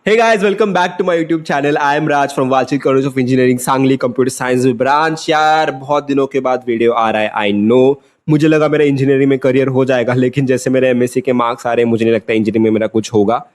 Hey guys, welcome back to my YouTube channel. I am Raj from Walchik College of Engineering, Sangli Computer Science branch. यार बहुत दिनों के बाद video आ रहा है, आई नो। मुझे लगा मेरा इंजीनियरिंग में करियर हो जाएगा, लेकिन जैसे मेरे एमएससी के मार्क्स आ रहे हैं मुझे नहीं लगता इंजीनियरिंग में मेरा कुछ होगा।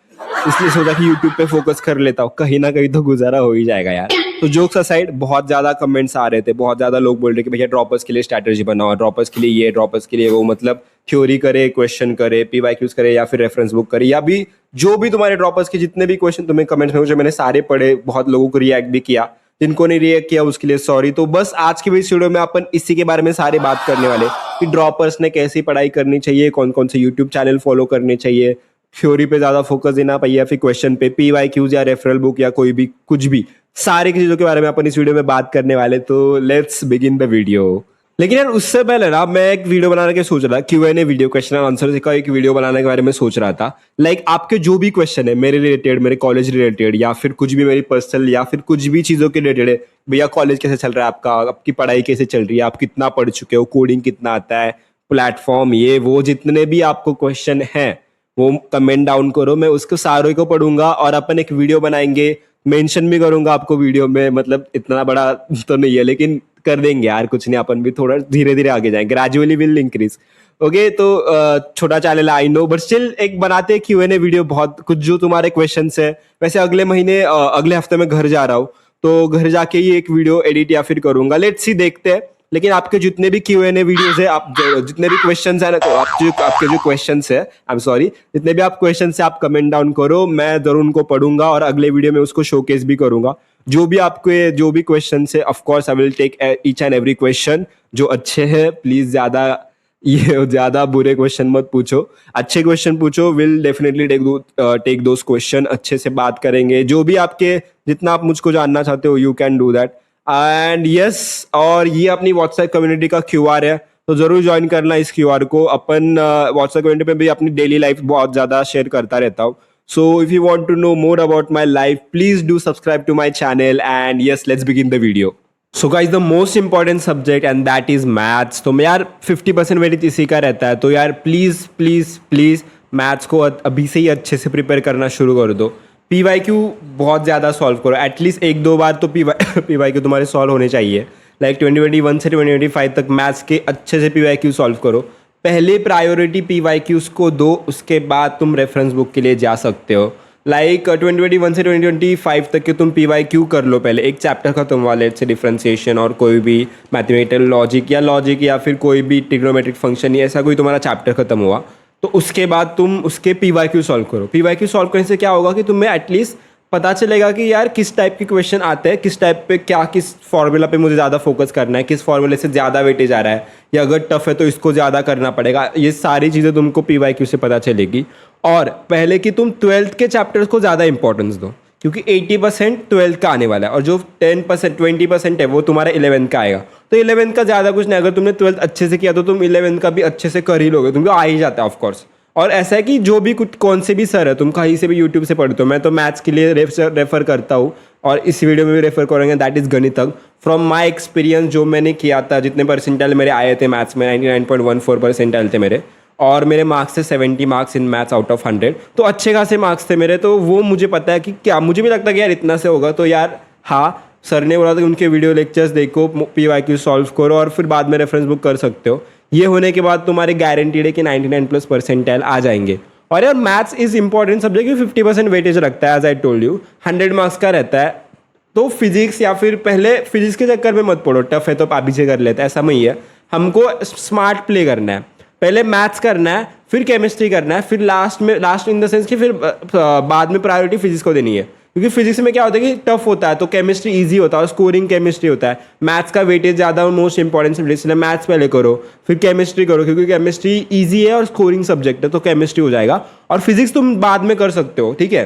इसलिए सोचा कि यूट्यूब पे फोकस कर लेता हूँ, कहीं ना कहीं तो गुजारा हो ही जाएगा यार। तो जोक्स असाइड, बहुत ज़्यादा कमेंट्स आ रहे थे, बहुत ज़्यादा लोग बोल रहे कि भैया ड्रॉपर्स के लिए स्ट्रैटेजी बनाओ, ड्रॉपर्स के लिए ये, ड्रॉपर्स के लिए वो। मतलब थ्योरी करे, क्वेश्चन करे, पीवाईक्यूज करे या फिर रेफरेंस बुक करे, या भी जो भी तुम्हारे ड्रॉपर्स के जितने भी क्वेश्चन तुम्हें कमेंट्स में, जो मैंने सारे पढ़े, बहुत लोगों को रिएक्ट भी किया। जिनको ने रिएक्ट किया उसके लिए सॉरी। तो बस आज की इस वीडियो में अपन इसी के बारे में सारे बात करने वाले कि ड्रॉपर्स ने कैसी पढ़ाई करनी चाहिए, कौन कौन से यूट्यूब चैनल फॉलो करने चाहिए, थ्योरी पे ज्यादा फोकस देना चाहिए या फिर क्वेश्चन पे, पीवाईक्यूज या रेफरल बुक या कोई भी कुछ भी, सारी चीजों के बारे में अपन इस वीडियो में बात करने वाले। तो लेट्स बिगिन द वीडियो। लेकिन यार उससे पहले ना मैं एक वीडियो बनाने के सोच रहा था, Q&A video, question and answer का एक वीडियो बनाने के बारे में सोच रहा था। लाइक आपके जो भी क्वेश्चन है मेरे रिलेटेड, मेरे कॉलेज रिलेटेड, या फिर कुछ भी मेरी पर्सनल या फिर कुछ भी चीज़ों के रिलेटेड है, भैया कॉलेज कैसे चल रहा है आपका, आपकी पढ़ाई कैसे चल रही है, आप कितना पढ़ चुके हो, कोडिंग कितना आता है, प्लेटफॉर्म, ये वो जितने भी आपको क्वेश्चन हैं वो कमेंट डाउन करो, मैं उसको सारों को पढ़ूंगा और अपन एक वीडियो बनाएंगे, मेंशन भी करूंगा आपको वीडियो में। मतलब इतना बड़ा तो नहीं है, लेकिन कर देंगे यार, कुछ नहीं, अपन भी थोड़ा धीरे धीरे आगे जाएंगे, ग्रेजुअली विल इंक्रीज। ओके, तो छोटा channel I know, but still एक बनाते हैं Q&A वीडियो। बहुत कुछ जो तुम्हारे क्वेश्चंस है, वैसे अगले महीने अगले हफ्ते में घर जा रहा हूँ, तो घर जाके ही एक वीडियो एडिट या फिर करूंगा, लेट्स सी, देखते हैं। लेकिन आपके जितने भी Q&A वीडियोस है, आप जितने भी क्वेश्चंस है ना, तो आपके जो क्वेश्चंस है, आई एम सॉरी, जितने भी आप क्वेश्चंस है आप कमेंट डाउन करो, मैं जरूर उनको पढ़ूंगा और अगले वीडियो में उसको शोकेस भी करूंगा। जो भी आपके जो भी क्वेश्चंस है, of course I will take each and every question. जो अच्छे हैं प्लीज ज्यादा बुरे क्वेश्चन मत पूछो, अच्छे क्वेश्चन पूछो, will definitely take those question, अच्छे से बात करेंगे। जो भी आपके, जितना आप मुझको जानना चाहते हो, you can do that. And yes, और ये अपनी व्हाट्सएप कम्युनिटी का QR है, तो जरूर ज्वाइन करना इस QR को। अपन व्हाट्सएप कम्युनिटी पे भी अपनी डेली लाइफ बहुत ज्यादा शेयर करता रहता हूँ। So if you want to know more about my life, please do subscribe to my channel, and yes, let's begin the video. So guys, the most important subject and that is maths. तो मैं यार 50% weightage इसी का रहता है, तो यार please please please maths को अभी से ही अच्छे से प्रिपेयर करना शुरू कर दो। PYQ बहुत ज़्यादा सॉल्व करो, एटलीस्ट एक दो बार तो PYQ तुम्हारे सॉल्व होने चाहिए। लाइक 2021 से 2025 तक मैथ्स के अच्छे से PYQ सॉल्व करो। पहले प्रायोरिटी PYQs को दो, उसके बाद तुम रेफरेंस बुक के लिए जा सकते हो। लाइक 2021 से 2025 तक के तुम PYQ कर लो, पहले एक चैप्टर खत्म हुआ, लेट्स से डिफरेंशिएशन और कोई भी मैथमेटिकल लॉजिक या फिर कोई भी ट्रिग्नोमेट्रिक फंक्शन या ऐसा कोई तुम्हारा चैप्टर खत्म हुआ, तो उसके बाद तुम उसके PYQ सॉल्व करो। PYQ सॉल्व करने से क्या होगा कि तुम्हें एटलीस्ट पता चलेगा कि यार किस टाइप के क्वेश्चन आते हैं, किस टाइप पे क्या, किस फॉर्मूला पे मुझे ज़्यादा फोकस करना है, किस फॉर्मूले से ज़्यादा वेटेज आ रहा है, या अगर टफ है तो इसको ज़्यादा करना पड़ेगा। ये सारी चीज़ें तुमको PYQ से पता चलेगी। और पहले कि तुम 12th के चैप्टर्स को ज़्यादा इंपॉर्टेंस दो, क्योंकि 80% 12th का आने वाला है और जो 10% 20% है वो तुम्हारा 11th का आएगा। तो 11th का ज़्यादा कुछ नहीं, अगर तुमने 12th अच्छे से किया तो तुम 11th का भी अच्छे से कर ही लोगे, तुमको आ ही जाता है ऑफकोर्स। और ऐसा है कि जो भी कुछ कौन से भी सर है, तुम कहीं से भी यूट्यूब से पढ़ते हो, मैं तो मैथ्स के लिए रेफर करता हूँ और इस वीडियो में भी रेफर करेंगे, दैट इज़ गणितज्ञ। फ्रॉम माय एक्सपीरियंस जो मैंने किया था, जितने परसेंटाइल मेरे आए थे मैथ्स में, 99.14 परसेंटाइल थे मेरे, और मेरे मार्क्स थे 70 marks in maths out of 100, तो अच्छे खासे मार्क्स थे मेरे। तो वो मुझे पता है कि क्या, मुझे भी लगता है कि यार इतना से होगा, तो यार हाँ, सर ने बोला था कि उनके वीडियो लेक्चर्स देखो, PYQ सॉल्व करो और फिर बाद में रेफरेंस बुक कर सकते हो। ये होने के बाद तुम्हारे गारंटीड है कि 99+ परसेंटाइल आ जाएंगे। और यार maths is important subject, 50% weightage रखता है, as I told you 100 marks का रहता है। तो फिजिक्स, या फिर पहले फिजिक्स के चक्कर में मत पढ़ो, टफ है तो आप पीछे कर लेते हैं, ऐसा नहीं है। हमको स्मार्ट प्ले करना है, पहले मैथ्स करना है, फिर केमिस्ट्री करना है, फिर लास्ट इन द सेंस कि फिर बाद में प्रायोरिटी फिजिक्स को देनी है। क्योंकि फिजिक्स में क्या होता है कि टफ होता है, तो केमिस्ट्री इजी होता है और स्कोरिंग केमिस्ट्री होता है। मैथ्स का वेटेज ज़्यादा और मोस्ट इंपॉर्टेंट सब्जेक्ट, इसलिए मैथ्स पहले करो फिर केमिस्ट्री करो, क्योंकि केमिस्ट्री इजी है और स्कोरिंग सब्जेक्ट है, तो केमिस्ट्री हो जाएगा। और फिजिक्स तुम बाद में कर सकते हो, ठीक है।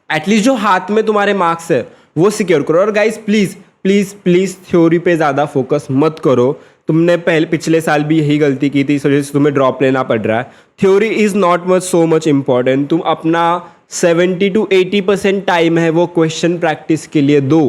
एटलीस्ट जो हाथ में तुम्हारे मार्क्स है वो सिक्योर करो। और guys please please please theory पे ज़्यादा फोकस मत करो। तुमने पिछले साल भी यही गलती की थी, इस वजह से तुम्हें ड्रॉप लेना पड़ रहा है। Theory is not much so much important. तुम अपना 70 to 80% टाइम है वो क्वेश्चन प्रैक्टिस के लिए दो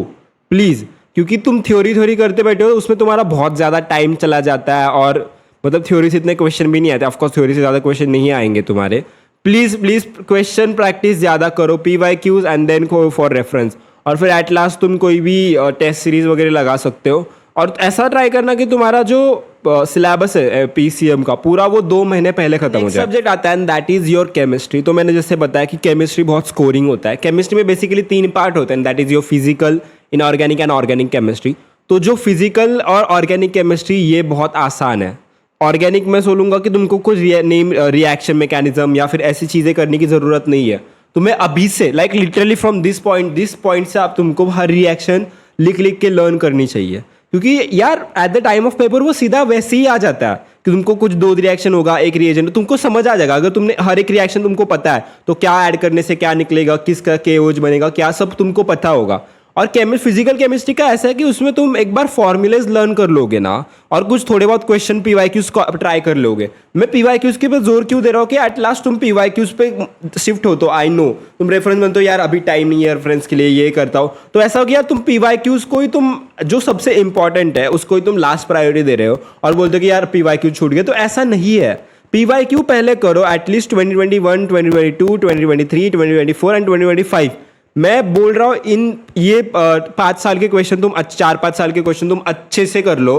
प्लीज़, क्योंकि तुम थ्योरी करते बैठे हो, उसमें तुम्हारा बहुत ज़्यादा टाइम चला जाता है और मतलब थ्योरी से इतने क्वेश्चन भी नहीं आते। ऑफकोर्स थ्योरी से ज़्यादा क्वेश्चन नहीं आएंगे तुम्हारे। प्लीज़ प्लीज़ क्वेश्चन प्रैक्टिस ज़्यादा करो, PYQs and then go for reference, और फिर एट लास्ट तुम कोई भी टेस्ट सीरीज वगैरह लगा सकते हो। और ऐसा ट्राई करना कि तुम्हारा जो सिलेबस है PCM का पूरा वो 2 महीने पहले खत्म हो जाए। सब्जेक्ट आता है and that is your chemistry. तो मैंने जैसे बताया कि केमिस्ट्री बहुत स्कोरिंग होता है। केमिस्ट्री में बेसिकली 3 पार्ट होते हैं, that is your physical, inorganic and organic chemistry. तो जो फिजिकल और ऑर्गेनिक केमिस्ट्री ये बहुत आसान है। ऑर्गेनिक में बोलूँगा कि तुमको कुछ रिएक्शन मैकेनिज्म या फिर ऐसी चीज़ें करने की ज़रूरत नहीं है। तुम्हें अभी से like literally from this point से आप तुमको हर रिएक्शन लिख लिख के लर्न करनी चाहिए, क्योंकि यार at the time of paper वो सीधा वैसे ही आ जाता है कि तुमको कुछ 2 रिएक्शन होगा, एक रिएजेंट, तुमको समझ आ जाएगा। अगर तुमने हर एक रिएक्शन तुमको पता है तो क्या ऐड करने से क्या निकलेगा, किसका KOH बनेगा, क्या सब तुमको पता होगा। और फिजिकल केमिस्ट्री का ऐसा है कि उसमें तुम एक बार फॉर्मूलेज लर्न कर लोगे ना, और कुछ थोड़े बहुत क्वेश्चन PYQs को ट्राई कर लोगे। मैं PYQs के पे जोर क्यों दे रहा हूँ कि एट लास्ट तुम PYQs पे शिफ्ट हो। तो आई नो तुम रेफरेंस बनते हो, यार अभी टाइम नहीं है रेफरेंस के लिए, ये करता हो। तो ऐसा हो कि यार तुम PYQs को ही तुम जो सबसे इंपॉर्टेंट है उसको ही तुम लास्ट प्रायोरिटी दे रहे हो और बोलते हो कि यार PYQ छूट गए। तो ऐसा नहीं है, PYQ पहले करो एटलीस्ट 2021, 2022, 2023, 2024 एंड 2025। मैं बोल रहा हूँ इन ये 5 साल के क्वेश्चन तुम 4-5 साल के क्वेश्चन तुम अच्छे से कर लो।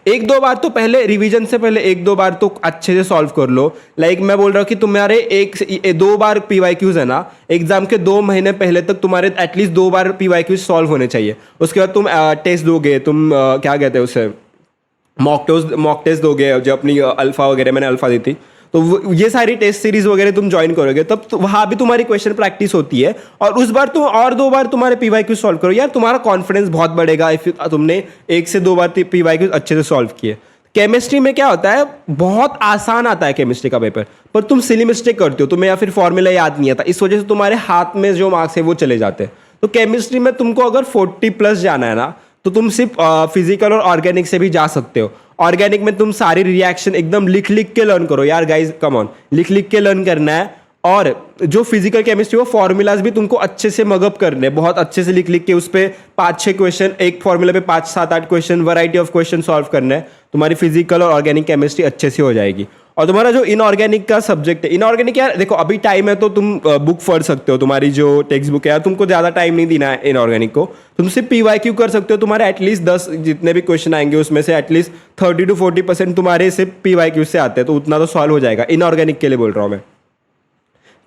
1-2 बार तो पहले रिवीजन से पहले 1-2 बार तो अच्छे से सॉल्व कर लो। लाइक मैं बोल रहा हूँ कि तुम्हारे 1-2 बार PYQs है ना, एग्जाम के 2 महीने पहले तक तुम्हारे एटलीस्ट 2 बार PYQs सॉल्व होने चाहिए। उसके बाद तुम टेस्ट दोगे, तुम क्या कहते हैं उसे, मॉक टेस्ट दोगे, जो अपनी अल्फा वगैरह, मैंने अल्फा दी थी, तो ये सारी टेस्ट सीरीज वगैरह तुम ज्वाइन करोगे, तब तो वहाँ भी तुम्हारी क्वेश्चन प्रैक्टिस होती है। और उस बार तुम और 2 बार तुम्हारे PYQ सॉल्व करो, यार तुम्हारा कॉन्फिडेंस बहुत बढ़ेगा इफ तुमने 1 से 2 बार PYQ अच्छे से सॉल्व किए। केमिस्ट्री में क्या होता है, बहुत आसान आता है केमिस्ट्री का पेपर, पर तुम सिली मिस्टेक करते हो, तुम्हें या फिर फॉर्मूला याद नहीं आता, इस वजह से तुम्हारे हाथ में जो मार्क्स है वो चले जाते हैं। तो केमिस्ट्री में तुमको अगर 40+ जाना है ना, तो तुम सिर्फ फिजिकल और ऑर्गेनिक से भी जा सकते हो। ऑर्गेनिक में तुम सारी रिएक्शन एकदम लिख लिख के लर्न करो, यार गाइज कम ऑन, लिख लिख के लर्न करना है। और जो फिजिकल केमिस्ट्री वो फॉर्मूलाज भी तुमको अच्छे से मगअप करने, बहुत अच्छे से लिख लिख के उस पर 5-6 क्वेश्चन, एक फॉर्मूला पे 5-7-8 question, variety of question solve करना है। तुम्हारी फिजिकल और ऑर्गेनिक केमिस्ट्री अच्छे से हो जाएगी। और तुम्हारा जो इनऑर्गेनिक का सब्जेक्ट है, इनऑर्गेनिक यार देखो अभी टाइम है तो तुम बुक पढ़ सकते हो, तुम्हारी जो टेक्स्ट बुक है यार, तुमको ज़्यादा टाइम नहीं देना है इनऑर्गेनिक को, तुम सिर्फ PYQ कर सकते हो। तुम्हारे एटलीस्ट 10 जितने भी क्वेश्चन आएंगे उसमें से एटलीस्ट 30 to 40% तुम्हारे सिर्फ PYQ से आते हैं, तो उतना तो सॉल्व हो जाएगा। इनऑर्गेनिक के लिए बोल रहा हूँ मैं।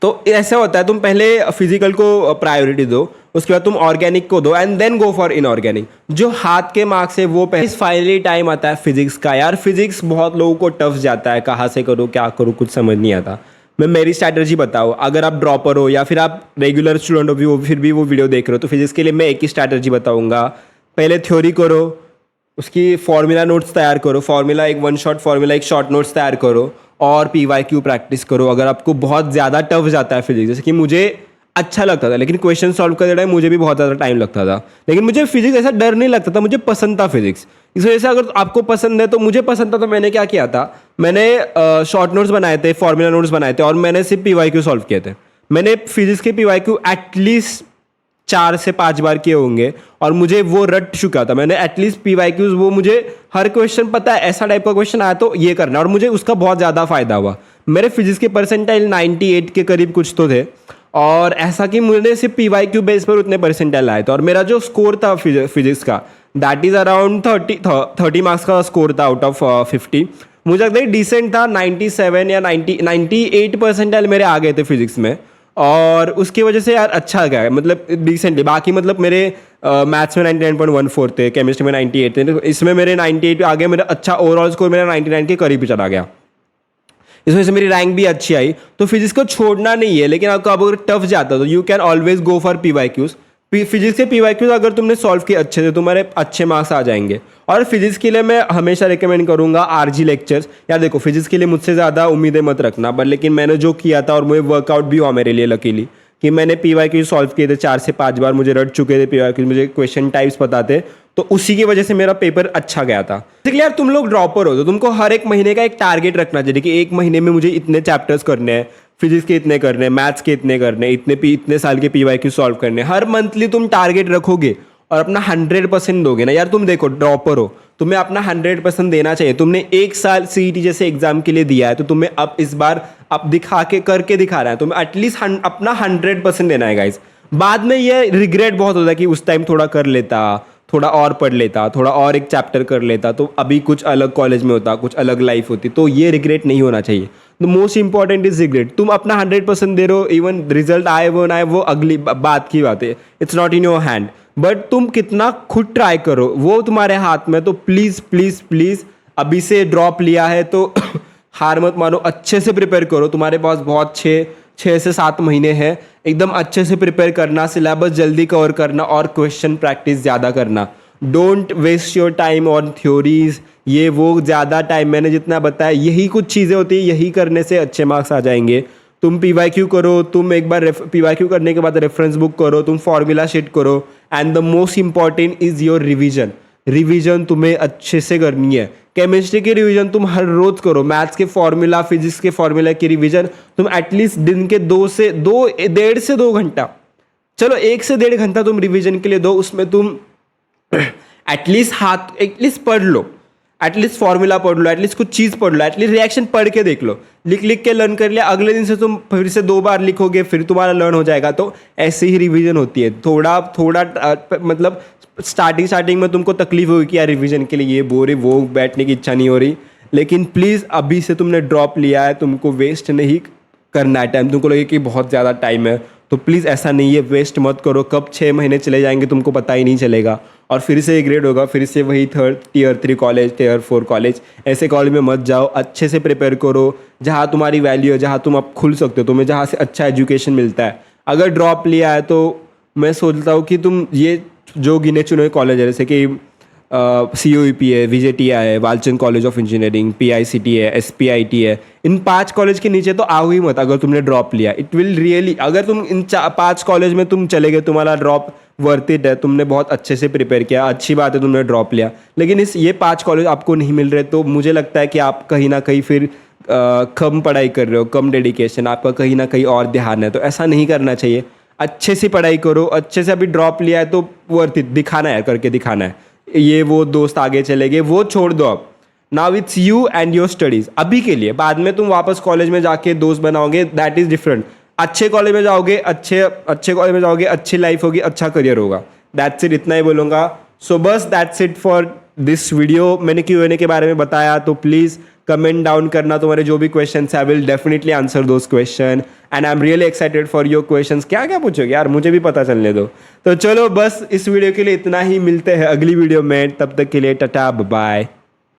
तो ऐसा होता है, तुम पहले फिजिकल को प्रायोरिटी दो, उसके बाद तुम ऑर्गेनिक को दो and then go for inorganic. जो हाथ के मार्क्स है वो पहले। फाइनली टाइम आता है फिजिक्स का। यार फिजिक्स बहुत लोगों को टफ जाता है, कहाँ से करूँ क्या करूँ कुछ समझ नहीं आता। मैं मेरी स्ट्रैटेजी बताऊँ, अगर आप ड्रॉपर हो या फिर आप रेगुलर स्टूडेंट हो फिर भी वो वीडियो देख रहे हो, तो फिजिक्स के लिए मैं एक ही स्ट्रैटेजी बताऊँगा। पहले थ्योरी करो, उसकी फॉर्मूला नोट्स तैयार करो, फॉर्मूला एक 1 शॉट फॉर्मूला, एक शॉर्ट नोट्स तैयार करो और PYQ प्रैक्टिस करो। अगर आपको बहुत ज़्यादा टफ जाता है फिजिक्स, जैसे कि मुझे अच्छा लगता था लेकिन क्वेश्चन सॉल्व करते टाइम मुझे भी बहुत ज़्यादा टाइम लगता था, लेकिन मुझे फिजिक्स ऐसा डर नहीं लगता था, मुझे पसंद था फिजिक्स। इस वजह से अगर आपको पसंद है तो मुझे पसंद था, तो मैंने क्या किया था, मैंने शॉर्ट नोट्स बनाए थे, फॉर्मूला नोट्स बनाए थे और मैंने सिर्फ PYQ सॉल्व किए थे। मैंने फिजिक्स के PYQ एटलीस्ट 4 से 5 बार किए होंगे और मुझे वो रट चुका था। मैंने एटलीस्ट PYQs वो मुझे हर क्वेश्चन पता है, ऐसा टाइप का क्वेश्चन आया तो ये करना, और मुझे उसका बहुत ज़्यादा फायदा हुआ। मेरे फिजिक्स के परसेंटाइल 98 के करीब कुछ तो थे, और ऐसा कि मुझे सिर्फ PYQ बेस पर उतने परसेंटाइल आए थे। और मेरा जो स्कोर था फिजिक्स का दैट इज़ अराउंड 30 मार्क्स का स्कोर था आउट ऑफ 50। मुझे लगता है डिसेंट था, 97 या 98 परसेंटाइल मेरे आ गए थे फिजिक्स में, और उसकी वजह से यार अच्छा गया, मतलब डिसेंटली। बाकी मतलब मेरे मैथ्स में 99.14 थे, केमिस्ट्री में 98 थे, तो इसमें मेरे 98 आ गए। मेरा अच्छा ओवरऑल स्कोर मेरा 99 के करीब ही चला गया, इस वजह से मेरी रैंक भी अच्छी आई। तो फिजिक्स को छोड़ना नहीं है, लेकिन आपको अगर टफ जाता है तो you can always go for PYQs। Physics के PYQs अगर तुमने सॉल्व किए अच्छे से, तुम्हारे अच्छे मार्क्स आ जाएंगे। और फिजिक्स के लिए मैं हमेशा रिकमेंड करूंगा RG लेक्चर्स। यार देखो फिजिक्स के लिए मुझसे ज़्यादा उम्मीदें मत रखना, बट लेकिन मैंने जो किया था और मुझे वर्कआउट भी हुआ मेरे लिए लकीली, कि मैंने PYQ सॉल्व किए थे 4 से 5 बार, मुझे रट चुके थे PYQ, मुझे क्वेश्चन टाइप्स पता थे, तो उसी की वजह से मेरा पेपर अच्छा गया था। इसलिए यार तुम लोग ड्रॉपर हो तो तुमको हर एक महीने का एक टारगेट रखना चाहिए कि एक महीने में मुझे इतने चैप्टर्स करने हैं, फिजिक्स के इतने करने हैं, मैथ्स के इतने करने हैं, इतने साल के PYQ सॉल्व करने हैं। हर मंथली तुम टारगेट रखोगे और अपना 100% दोगे ना। यार तुम देखो ड्रॉपर हो, तुम्हें अपना 100% देना चाहिए। तुमने 1 साल CET जैसे एग्जाम के लिए दिया है, तो तुम्हें अब इस बार अब दिखा के करके दिखा रहा है, तो एटलीस्ट अपना 100% देना है गाइज। बाद में ये रिग्रेट बहुत होता है कि उस टाइम थोड़ा कर लेता, थोड़ा और पढ़ लेता, थोड़ा और एक चैप्टर कर लेता, तो अभी कुछ अलग कॉलेज में होता, कुछ अलग लाइफ होती। तो ये रिग्रेट नहीं होना चाहिए। The most important is regret. तुम अपना 100% दे रहे हो, इवन रिजल्ट आए वो ना आए वो अगली बात की बात है, it's not in your hand, but तुम कितना खुद ट्राई करो वो तुम्हारे हाथ में। तो प्लीज़ प्लीज़ प्लीज़ अभी से ड्रॉप लिया है तो हार मत मानो, अच्छे से प्रिपेयर करो। तुम्हारे पास बहुत 6 से 7 महीने हैं, एकदम अच्छे से प्रिपेयर करना, सिलेबस जल्दी कवर करना और क्वेश्चन प्रैक्टिस ज़्यादा करना। Don't waste your time on theories, ये वो ज़्यादा टाइम, मैंने जितना बताया यही कुछ चीज़ें होती है, यही करने से अच्छे मार्क्स आ जाएंगे। तुम PYQ करो, तुम एक बार PYQ करने के बाद रेफरेंस बुक करो, तुम फॉर्मूला शीट करो, and the most important is your revision. Revision तुम्हें अच्छे से करनी है। केमिस्ट्री की रिवीजन तुम हर रोज करो, मैथ्स के फॉर्मूला, फिजिक्स के फॉर्मूला की रिवीजन तुम एटलीस्ट दिन के 1.5 से 2 घंटा, चलो 1 से 1.5 घंटा तुम रिवीजन के लिए दो। उसमें तुम एटलीस्ट पढ़ लो, एटलीस्ट फॉर्मूला पढ़ लो, एटलीस्ट कुछ चीज़ पढ़ लो, एटलीस्ट रिएक्शन पढ़ के देख लो। लिख के लर्न कर लिया, अगले दिन से तुम फिर से 2 बार लिखोगे, फिर तुम्हारा लर्न हो जाएगा। तो ऐसे ही रिवीजन होती है। थोड़ा मतलब स्टार्टिंग में तुमको तकलीफ होगी कि यार रिवीजन के लिए ये बोरे वो बैठने की इच्छा नहीं हो रही, लेकिन प्लीज़ अभी से तुमने ड्रॉप लिया है, तुमको वेस्ट नहीं करना है टाइम। तुमको लगे कि बहुत ज़्यादा टाइम है, तो प्लीज़ ऐसा नहीं है, वेस्ट मत करो। कब 6 महीने चले जाएंगे तुमको पता ही नहीं चलेगा, और फिर से ग्रेड होगा, फिर से वही Tier 3 कॉलेज, Tier 4 कॉलेज, ऐसे कॉलेज में मत जाओ। अच्छे से प्रिपेयर करो, जहाँ तुम्हारी वैल्यू है, जहाँ तुम अब खुल सकते हो, तुम्हें जहाँ से अच्छा एजुकेशन मिलता है। अगर ड्रॉप लिया है तो मैं सोचता हूँ कि तुम ये जो गिने चुने कॉलेज है, जैसे कि COEP है, VJTI है, Walchand college of engineering, PICT है, SPIT है, इन 5 कॉलेज के नीचे तो आओ ही मत अगर तुमने ड्रॉप लिया। इट विल रियली, अगर तुम इन 5 कॉलेज में तुम चले गए, तुम्हारा ड्रॉप वर्थ इट है, तुमने बहुत अच्छे से प्रिपेयर किया, अच्छी बात है तुमने ड्रॉप लिया, लेकिन ये 5 कॉलेज आपको नहीं मिल रहे, तो मुझे लगता है कि आप कहीं ना कहीं फिर कम पढ़ाई कर रहे हो, कम डेडिकेशन, आपका कहीं ना कहीं और ध्यान है। तो ऐसा नहीं करना चाहिए, अच्छे से पढ़ाई करो, अच्छे से। अभी ड्रॉप लिया है तो वर्थ इट, दिखाना है, करके दिखाना है। ये वो दोस्त आगे चले गए वो छोड़ दो, अब now it's you and your studies अभी के लिए। बाद में तुम वापस कॉलेज में जाके दोस्त बनाओगे, दैट इज़ डिफरेंट। अच्छे कॉलेज में जाओगे, अच्छे कॉलेज में जाओगे, अच्छी लाइफ होगी, अच्छा करियर होगा। दैट्स इट, इतना ही बोलूँगा। सो बस that's it for this video. मैंने Q&A के बारे में बताया, तो प्लीज़ कमेंट डाउन करना तुम्हारे जो भी क्वेश्चन है, I will definitely answer those question, and I am really excited for your questions. क्या क्या पूछोगे यार, मुझे भी पता चलने दो। तो चलो बस इस वीडियो के लिए इतना ही, मिलते हैं अगली वीडियो में, तब तक के लिए टाटा बाय।